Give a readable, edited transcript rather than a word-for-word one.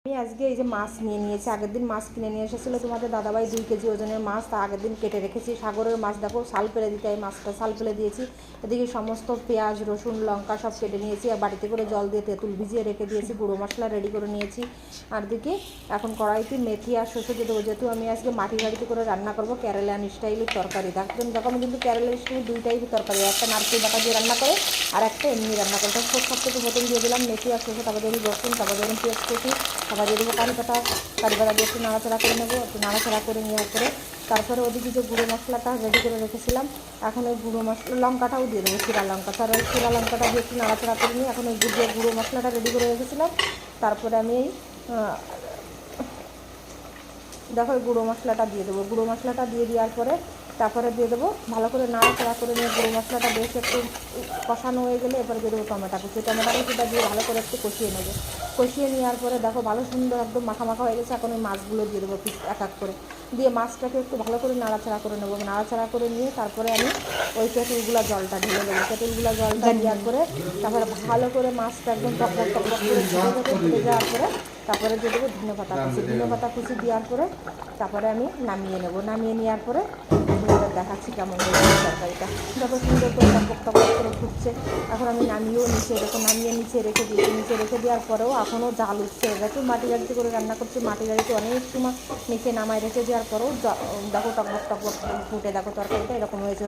আমি আজকে এই যে মাছ নিয়ে নিয়েছি, আগের দিন মাছ কিনে নিয়ে এসেছিলো তোমাদের দাদাভাই 2 কেজি ওজনের মাছ, তা আগের দিন কেটে রেখেছি। সাগরের মাছ দেখো, শাল ফেলে দিতে হয়, মাছটা শাল ফেলে দিয়েছি। এদিকে সমস্ত পেঁয়াজ রসুন লঙ্কা সব কেটে নিয়েছি, আর বাড়িতে করে জল দিয়ে তেঁতুল ভিজিয়ে রেখে দিয়েছি, গুঁড়ো মশলা রেডি করে নিয়েছি। আর দিকে এখন কড়াইতে মেথি আর শসা দিয়ে দেবো, যেহেতু আমি আজকে মাটির বাড়িতে করে রান্না করবো কেরালান স্টাইলের তরকারি। দেখুন দেখো, আমি কিন্তু কেরালা স্টাইলের 2 টাইপের তরকারি, একটা নারকেল বাটা দিয়ে রান্না করে আর একটা এমনি রান্না করে। সব থেকে প্রথম দিয়ে দিলাম মেথি আর শসা, তারপর ধরুন রসুন, তারপর ধরুন পেঁয়াজ কুচি, তারপর দিয়ে দেবো কারি পাতা দিয়ে একটু নাড়াচাড়া করে নেবো। একটু নাড়াচাড়া করে নেওয়ার পরে তারপরে ওদিকে যে গুঁড়ো মশলাটা রেডি করে রেখেছিলাম, এখন ওই গুঁড়ো মশলা লঙ্কাটাও দিয়ে দেবো, চিরা লঙ্কা, তার চিরা লঙ্কাটা দিয়ে একটু নাড়াচাড়া করে নিয়ে এখন ওই গুঁড়ো মশলাটা রেডি করে রেখেছিলাম। তারপরে আমি এই দেখো এই গুঁড়ো মশলাটা দিয়ে দেবো। গুঁড়ো মশলাটা দিয়ে দেওয়ার পরে তারপরে দিয়ে দেবো, ভালো করে নাড়াচাড়া করে নিয়ে গুঁড়ো মশলাটা বেশ একটু কষানো হয়ে গেলে এরপরে দিয়ে দেবো টমেটো কুচিটা দিয়ে ভালো করে একটু কষিয়ে নেবো। কষিয়ে নেওয়ার পরে দেখো ভালো সুন্দর একদম মাখা মাখা হয়ে গেছে। এখন ওই মাছগুলো দিয়ে দেবো পিস এক এক করে, দিয়ে মাছটাকে একটু ভালো করে নাড়াচাড়া করে নেবো। নাড়াচাড়া করে নিয়ে তারপরে আমি ওই তেঁতুলগুলো জলটা ঢেলে দেবো। তেঁতুলগুলো জলটা দেওয়ার পরে তারপরে ভালো করে মাছটা একদম টকবক টকবক করে ফুটে যাওয়ার পরে তারপরে দিয়ে দেবো ধনে পাতা কুচি দেওয়ার পরে তারপরে আমি নামিয়ে নেবো। নামিয়ে নেওয়ার পরে তোমাদের দেখাচ্ছি কেমন হয়েছে তরকারিটা। যত সুন্দর করে টকবক টকবক করে ফুটছে, এখন আমি নামিয়েও নিচে এরকম নামিয়ে নিচে রেখে দিয়েছি। নিচে রেখে দেওয়ার পরেও এখনও জাল উঠছে। দেখো মাটির বাড়িতে করে রান্না করছি, মাটির বাড়িতে অনেক সময় নিচে নামায় রেখে দেওয়ার পরেও দেখো টকবক টকবক ফুটে দেখো তরকারিটা এরকম হয়েছে।